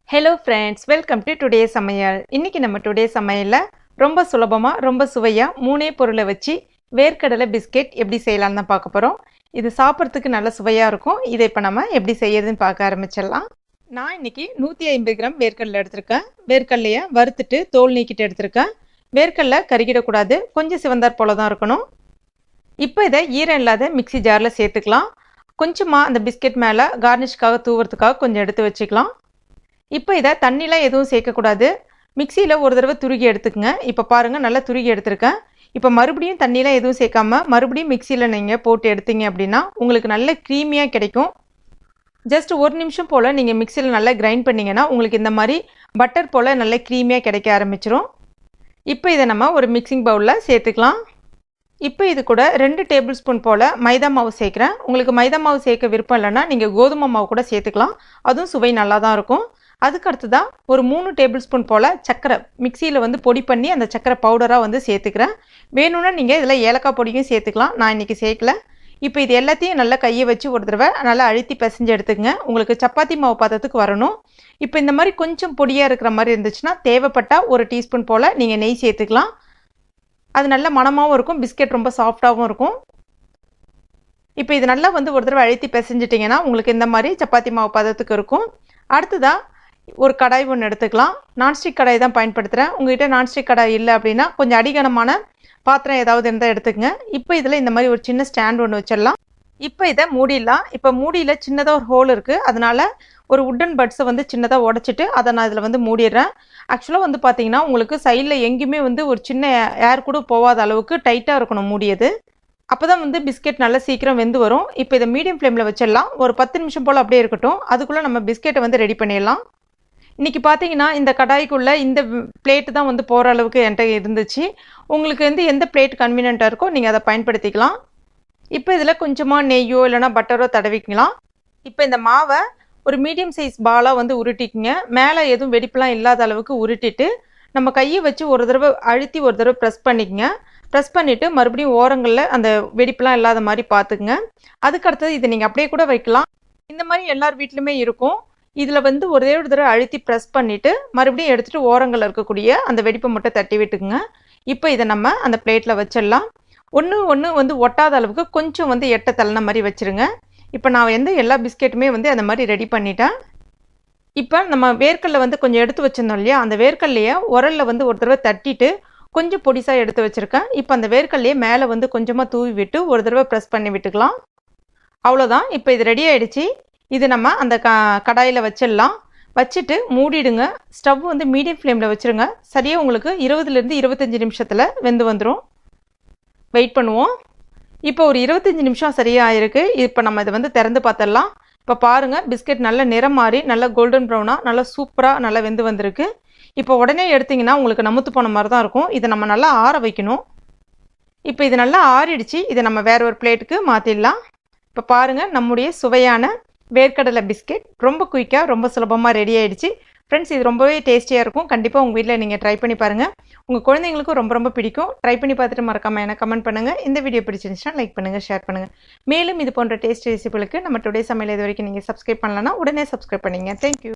Hello friends, welcome to today's Samayal. இன்னைக்கு நம்ம today's சமையல்ல ரொம்ப சுலபமா ரொம்ப சுவையா மூணே பொருளை வச்சு வேர்க்கடலை பிஸ்கட் எப்படி செய்யலாம்னு தான் பார்க்க போறோம். இது சாப்பிடுறதுக்கு நல்ல சுவையா இருக்கும். இதை இப்ப நம்ம எப்படி செய்யறதுன்னு பார்க்க ஆரம்பிச்சிடலாம். நான் இன்னைக்கு 150 கிராம் வேர்க்கடலை எடுத்திருக்கேன். வேர்க்கடலையை வறுத்துட்டு தோல் நீக்கிட்டு எடுத்திருக்கேன். வேர்க்கடலை கருகிடக்கூடாது, கொஞ்சம் சிவந்தார் போல தான் இருக்கணும். இப்போ இதை ஈரம் இல்லாத மிக்ஸி ஜாரில் சேர்த்துக்கலாம். கொஞ்சமாக அந்த பிஸ்கட் மேலே கார்னிஷ்காக தூவுறதுக்காக கொஞ்சம் எடுத்து வச்சுக்கலாம். இப்போ இதை தண்ணிலாம் எதுவும் சேர்க்கக்கூடாது. மிக்சியில் ஒரு தடவை துருகி எடுத்துக்கங்க. இப்போ பாருங்கள், நல்லா துருகி எடுத்திருக்கேன். இப்போ மறுபடியும் தண்ணிலாம் எதுவும் சேர்க்காம மறுபடியும் மிக்சியில் நீங்கள் போட்டு எடுத்தீங்க அப்படின்னா உங்களுக்கு நல்ல க்ரீமியாக கிடைக்கும். ஜஸ்ட் ஒரு நிமிஷம் போல் நீங்கள் மிக்சியில் நல்லா கிரைண்ட் பண்ணிங்கன்னா உங்களுக்கு இந்த மாதிரி பட்டர் போல் நல்ல க்ரீமியாக கிடைக்க ஆரம்பிச்சிரும். இப்போ இதை நம்ம ஒரு மிக்சிங் பவுலில் சேர்த்துக்கலாம். இப்போ இது கூட 2 டேபிள் ஸ்பூன் போல் மைதா மாவு சேர்க்குறேன். உங்களுக்கு மைதா மாவு சேர்க்க விருப்பம் இல்லைன்னா நீங்கள் கோதுமை மாவு கூட சேர்த்துக்கலாம். அதுவும் சுவை நல்லா தான் இருக்கும். அதுக்கு அடுத்ததான் ஒரு 3 டேபிள் ஸ்பூன் போல் சர்க்கரை மிக்சியில் பொடி பண்ணி அந்த சர்க்கரை பவுடராக சேர்த்துக்கிறேன். வேணும்னா நீங்கள் இதில் ஏலக்காய் பொடியும் சேர்த்துக்கலாம். நான் இன்றைக்கி சேர்க்கல. இப்போ இது எல்லாத்தையும் நல்லா கையை வச்சு ஒரு தடவை நல்லா அழுத்தி பிசைஞ்சு எடுத்துக்கங்க. உங்களுக்கு சப்பாத்தி மாவு பாத்திரத்துக்கு வரணும். இப்போ இந்த மாதிரி கொஞ்சம் பொடியாக இருக்கிற மாதிரி இருந்துச்சுன்னா தேவைப்பட்டால் 1 டீஸ்பூன் போல் நீங்கள் நெய் சேர்த்துக்கலாம். அது நல்ல மணமாகவும் இருக்கும், பிஸ்கெட் ரொம்ப சாஃப்டாகவும் இருக்கும். இப்போ இது நல்லா ஒரு தடவை அழுத்தி பிசைஞ்சிட்டிங்கன்னா உங்களுக்கு இந்த மாதிரி சப்பாத்தி மாவு பதத்துக்கு இருக்கும். அடுத்ததாக ஒரு கடாய் ஒன்று எடுத்துக்கலாம். நான்ஸ்டிக் கடாய் தான் பயன்படுத்துகிறேன். உங்கள்கிட்ட நான்ஸ்டிக் கடாய் இல்லை அப்படின்னா கொஞ்சம் அடிகனமான பாத்திரம் ஏதாவது இருந்தால் எடுத்துக்கங்க. இப்போ இதில் இந்த மாதிரி ஒரு சின்ன ஸ்டாண்ட் ஒன்று வச்சிடலாம். இப்போ இதை மூடிடலாம். இப்போ மூடியில் சின்னதாக ஒரு ஹோல் இருக்குது. அதனால் ஒரு உட்டன் பட்ஸை சின்னதாக உடச்சிட்டு அதை நான் இதில் மூடிடுறேன். ஆக்சுவலாக பார்த்தீங்கன்னா உங்களுக்கு சைடில் எங்கேயுமே ஒரு சின்ன ஏர் கூட போகாத அளவுக்கு டைட்டாக இருக்கணும் மூடியது. அப்போ தான் பிஸ்கெட் நல்லா சீக்கிரம் வெந்து வரும். இப்போ இதை மீடியம் ஃப்ளேமில் வச்சிடலாம். ஒரு 10 நிமிஷம் போல் அப்படியே இருக்கட்டும். அதுக்குள்ளே நம்ம பிஸ்கெட்டை ரெடி பண்ணிடலாம். இன்றைக்கி பார்த்தீங்கன்னா இந்த கடாய்க்குள்ளே இந்த பிளேட்டு தான் போகிற அளவுக்கு என்கிட்ட இருந்துச்சு. உங்களுக்கு எந்த பிளேட் கன்வீனியண்ட்டாக இருக்கோ நீங்கள் அதை பயன்படுத்திக்கலாம். இப்போ இதில் கொஞ்சமாக நெய்யோ இல்லைனா பட்டரோ தடவிக்கலாம். இப்போ இந்த மாவை ஒரு மீடியம் சைஸ் பாலாக உருட்டிக்குங்க. மேலே எதுவும் வெடிப்புலாம் இல்லாத அளவுக்கு உருட்டிட்டு நம்ம கையை வச்சு ஒரு தடவை அழுத்தி ஒரு தடவை ப்ரெஸ் பண்ணிக்கங்க. ப்ரெஸ் பண்ணிவிட்டு மறுபடியும் ஓரங்களில் அந்த வெடிப்புலாம் இல்லாத மாதிரி பார்த்துக்குங்க. அதுக்கடுத்தது இதை நீங்கள் அப்படியே கூட வைக்கலாம். இந்த மாதிரி எல்லார் வீட்லையுமே இருக்கும். இதில் ஒரே ஒரு தடவை அழுத்தி ப்ரெஸ் பண்ணிவிட்டு மறுபடியும் எடுத்துகிட்டு ஓரங்களில் இருக்கக்கூடிய அந்த வெடிப்பை மட்டும் தட்டி விட்டுக்குங்க. இப்போ இதை நம்ம அந்த பிளேட்டில் வச்சிடலாம். ஒன்று ஒட்டாத அளவுக்கு கொஞ்சம் எட்டை தள்ளின மாதிரி வச்சுருங்க. இப்போ நான் எல்லா பிஸ்கெட்டுமே அந்த மாதிரி ரெடி பண்ணிட்டேன். இப்போ நம்ம வேர்க்கடலை கொஞ்சம் எடுத்து வச்சுருந்தோம் இல்லையா, அந்த வேர்க்கடலையை உரலில் ஒரு தடவை தட்டிட்டு கொஞ்சம் பொடிசாக எடுத்து வச்சுருக்கேன். இப்போ அந்த வேர்க்கடலையை மேலே கொஞ்சமாக தூவி விட்டு ஒரு தடவை ப்ரெஸ் பண்ணி விட்டுக்கலாம். அவ்வளோதான். இப்போ இது ரெடி ஆகிடுச்சு. இது நம்ம அந்த கடாயில் வச்சிடலாம். வச்சுட்டு மூடிடுங்க. ஸ்டவ் மீடியம் ஃப்ளேமில் வச்சுருங்க. சரியாக உங்களுக்கு 20லேருந்து 25 நிமிஷத்தில் வெந்து வந்துடும். வெயிட் பண்ணுவோம். இப்போ ஒரு 25 நிமிஷம் சரியாக ஆயிருக்கு. இப்போ நம்ம இதை திறந்து பார்த்துடலாம். இப்போ பாருங்கள், பிஸ்கெட் நல்ல நிறம் மாறி நல்லா கோல்டன் ப்ரௌனாக நல்லா சூப்பராக நல்லா வெந்து வந்திருக்கு. இப்போ உடனே எடுத்திங்கன்னா உங்களுக்கு நமுத்து போன மாதிரி தான் இருக்கும். இதை நம்ம நல்லா ஆற வைக்கணும். இப்போ இது நல்லா ஆறிடுச்சு. இதை நம்ம வேறு ஒரு பிளேட்டுக்கு மாற்றிடலாம். இப்போ பாருங்கள், நம்முடைய சுவையான வேர்க்கடலை பிஸ்கெட் ரொம்ப குயிக்காக ரொம்ப சுலபமாக ரெடி ஆகிடுச்சு. ஃப்ரெண்ட்ஸ், இது ரொம்பவே டேஸ்டியாக இருக்கும். கண்டிப்பாக உங்கள் வீட்டில் நீங்கள் ட்ரை பண்ணி பாருங்கள். உங்கள் குழந்தைங்களுக்கும் ரொம்ப ரொம்ப பிடிக்கும். ட்ரை பண்ணி பார்த்துட்டு மறக்காமல் எனக்கு கமெண்ட் பண்ணுங்கள். இந்த வீடியோ பிடிச்சிருந்துச்சுன்னா லைக் பண்ணுங்கள், ஷேர் பண்ணுங்கள். மேலும் இது போன்ற டேஸ்ட் ரெசிபிகளுக்கு நம்ம டுடே சமையல் இது வரைக்கும் நீங்கள் சப்ஸ்கிரைப் பண்ணலன்னா உடனே சப்ஸ்கிரைப் பண்ணிங்க. தேங்க்யூ.